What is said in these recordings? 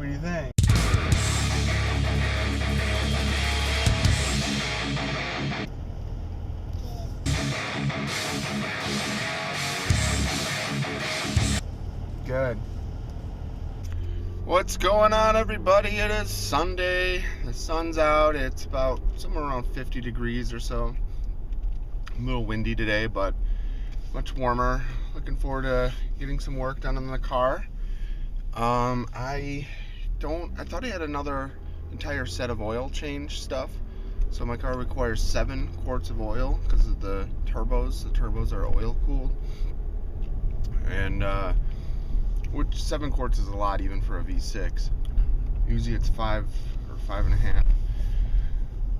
What do you think? Good. What's going on, everybody? It is Sunday. The sun's out. It's about somewhere around 50 degrees or so. A little windy today, but much warmer. Looking forward to getting some work done on the car. I thought I had another entire set of oil change stuff. So my car requires 7 quarts of oil because of the turbos. The turbos are oil cooled. And, which 7 quarts is a lot even for a V6. Usually it's 5 or 5.5.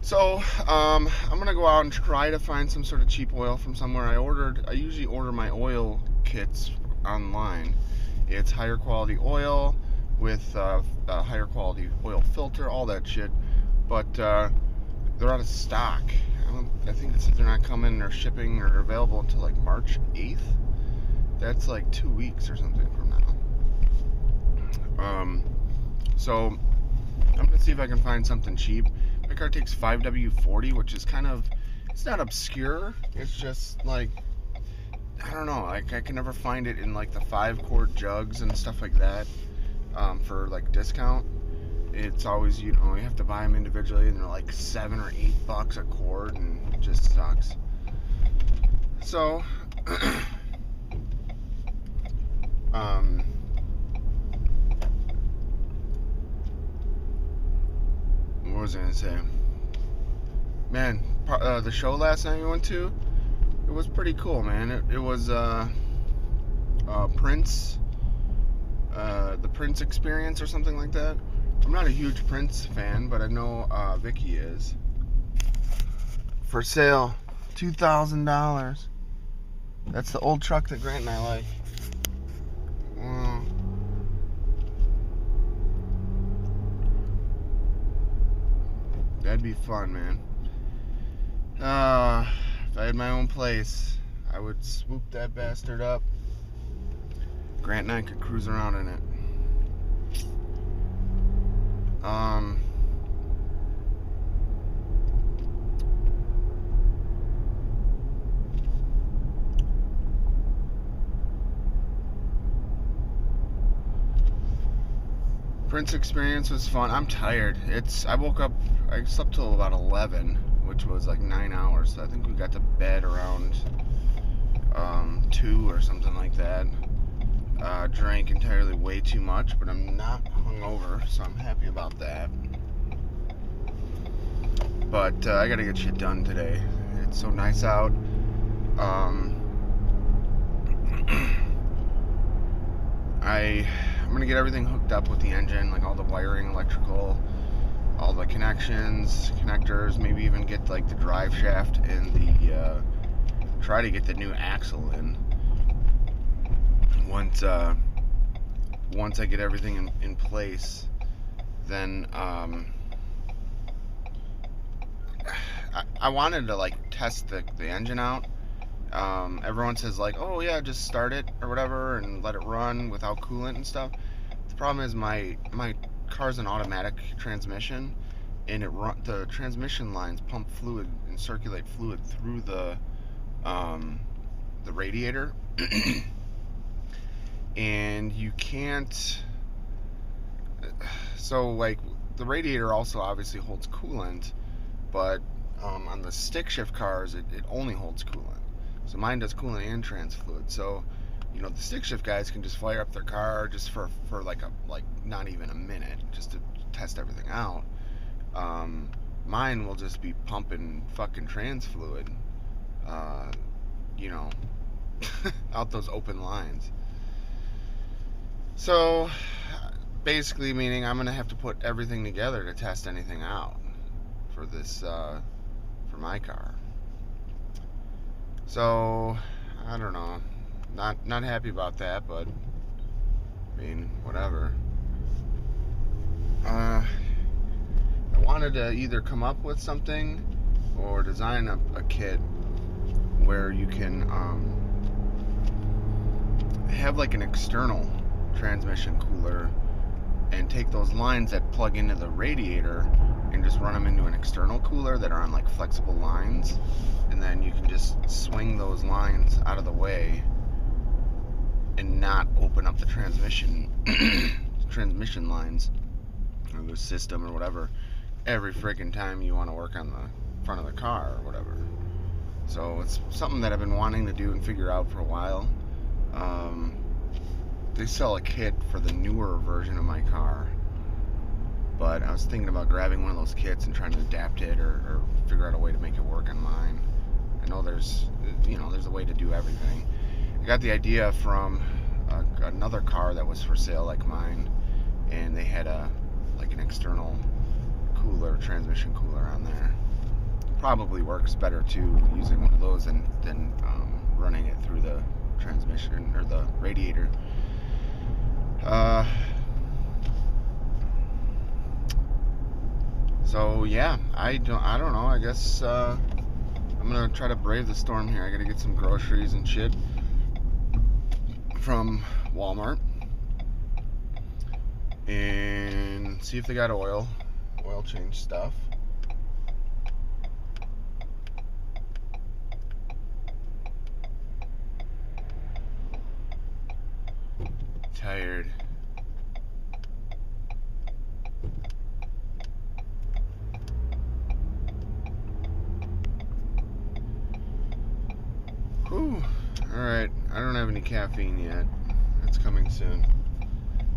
So, I'm gonna go out and try to find some sort of cheap oil from somewhere. I usually order my oil kits online. It's higher quality oil with a higher quality oil filter, all that shit. But they're out of stock. I think it says they're not coming or shipping or available until like March 8th. That's like 2 weeks or something from now. So I'm gonna see if I can find something cheap. My car takes 5W40, which is kind of, it's not obscure. It's just like, I don't know, like I can never find it in like the 5-quart jugs and stuff like that for like discount. It's always, you know, you have to buy them individually and they're like $7 or $8 a quart, and it just sucks. So what was I gonna say? Man, the show last night we went to, it was pretty cool, man. It was Prince, the Prince Experience or something like that. I'm not a huge Prince fan, but I know Vicky is. For sale, $2,000. That's the old truck that Grant and I like. That'd be fun, man. If I had my own place, I would swoop that bastard up. Grant and I could cruise around in it. Prince Experience was fun. I'm tired. I woke up, I slept till about 11, which was like 9 hours. So I think we got to bed around 2 or something like that. Drank entirely way too much, but I'm not hungover, so I'm happy about that. But I gotta get shit done today. It's so nice out. I'm gonna get everything hooked up with the engine, like all the wiring, electrical, all the connectors, maybe even get like the drive shaft and the try to get the new axle in. Once I get everything in place, then I wanted to like test the engine out. Everyone says like, oh yeah, just start it or whatever and let it run without coolant and stuff. The problem is my car's an automatic transmission, and the transmission lines pump fluid and circulate fluid through the radiator. And you can't, so like the radiator also obviously holds coolant, but on the stick shift cars it only holds coolant. So mine does coolant and trans fluid. So, you know, the stick shift guys can just fire up their car just for like not even a minute, just to test everything out. Mine will just be pumping fucking trans fluid, you know, out those open lines. So basically meaning I'm gonna have to put everything together to test anything out for this for my car. So I don't know, not happy about that, but I mean, whatever. I wanted to either come up with something or design a kit where you can have like an external transmission cooler and take those lines that plug into the radiator and just run them into an external cooler that are on like flexible lines, and then you can just swing those lines out of the way and not open up the transmission lines or the system or whatever every friggin' time you want to work on the front of the car or whatever. So it's something that I've been wanting to do and figure out for a while. They sell a kit for the newer version of my car, but I was thinking about grabbing one of those kits and trying to adapt it or figure out a way to make it work on mine. I know there's a way to do everything. I got the idea from another car that was for sale like mine, and they had an external cooler, transmission cooler on there. Probably works better too using one of those than running it through the transmission or the radiator. So yeah, I don't know. I guess I'm gonna try to brave the storm here. I gotta get some groceries and shit from Walmart and see if they got oil change stuff. Tired. Whew. Alright, I don't have any caffeine yet. That's coming soon.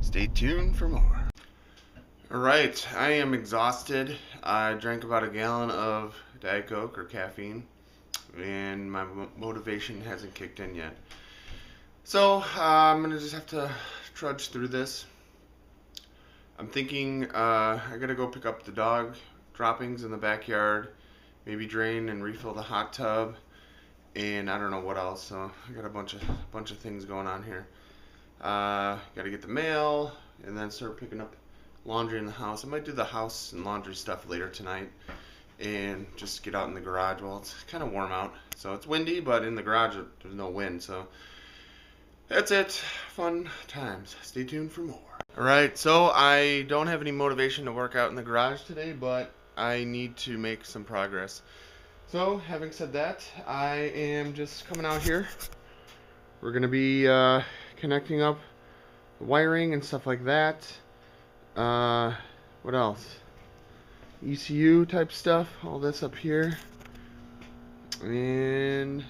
Stay tuned for more. Alright, I am exhausted. I drank about a gallon of Diet Coke or caffeine, and my motivation hasn't kicked in yet. So I'm gonna just have to trudge through this. I'm thinking I gotta go pick up the dog droppings in the backyard, maybe drain and refill the hot tub, and I don't know what else. So I got a bunch of things going on here. Gotta get the mail and then start picking up laundry in the house. I might do the house and laundry stuff later tonight and just get out in the garage. Well, it's kind of warm out, so it's windy, but in the garage there's no wind, so that's it. Fun times. Stay tuned for more. Alright, so I don't have any motivation to work out in the garage today, but I need to make some progress. So, having said that, I am just coming out here. We're going to be connecting up the wiring and stuff like that. What else? ECU type stuff, all this up here. And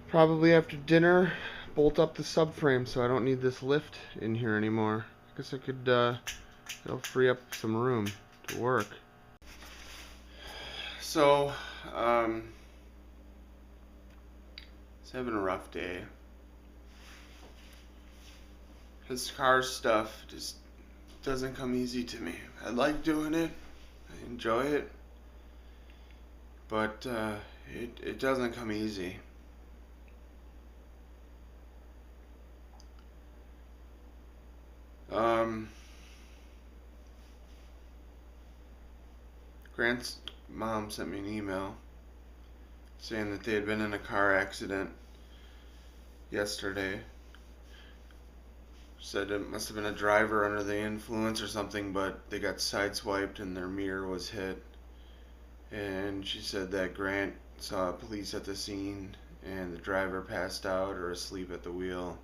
probably after dinner, bolt up the subframe so I don't need this lift in here anymore. I guess I could, it'll free up some room to work. So, it's having a rough day. This car stuff just doesn't come easy to me. I like doing it, I enjoy it, but it doesn't come easy. Grant's mom sent me an email saying that they had been in a car accident yesterday. Said it must have been a driver under the influence or something, but they got sideswiped and their mirror was hit. And she said that Grant saw police at the scene and the driver passed out or asleep at the wheel.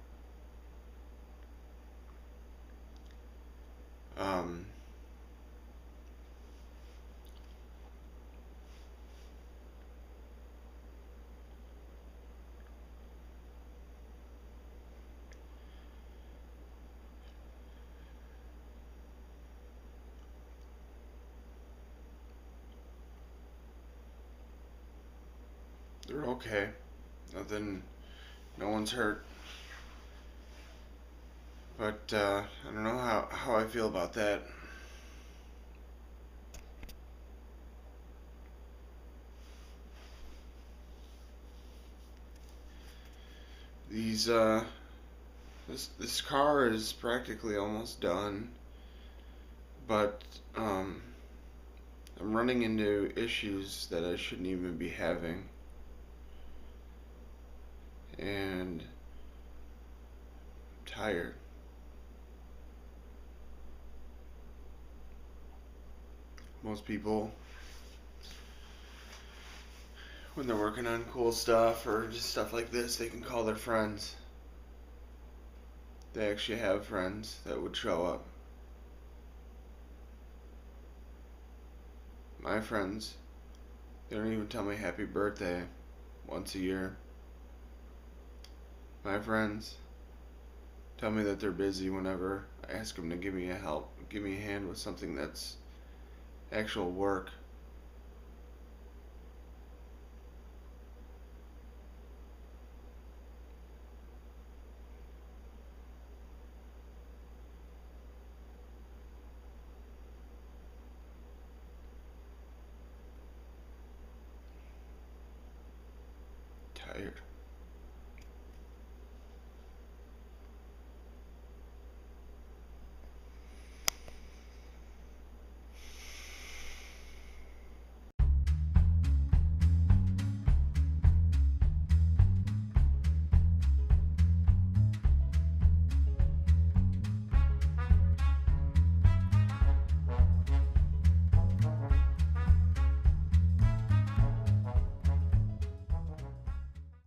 They're okay. Nothing, no one's hurt. But I don't know how I feel about that. This car is practically almost done, but I'm running into issues that I shouldn't even be having, and I'm tired. Most people, when they're working on cool stuff or just stuff like this, they can call their friends. They actually have friends that would show up. My friends, they don't even tell me happy birthday once a year. My friends tell me that they're busy whenever I ask them to give me a hand with something that's actual work. Tired.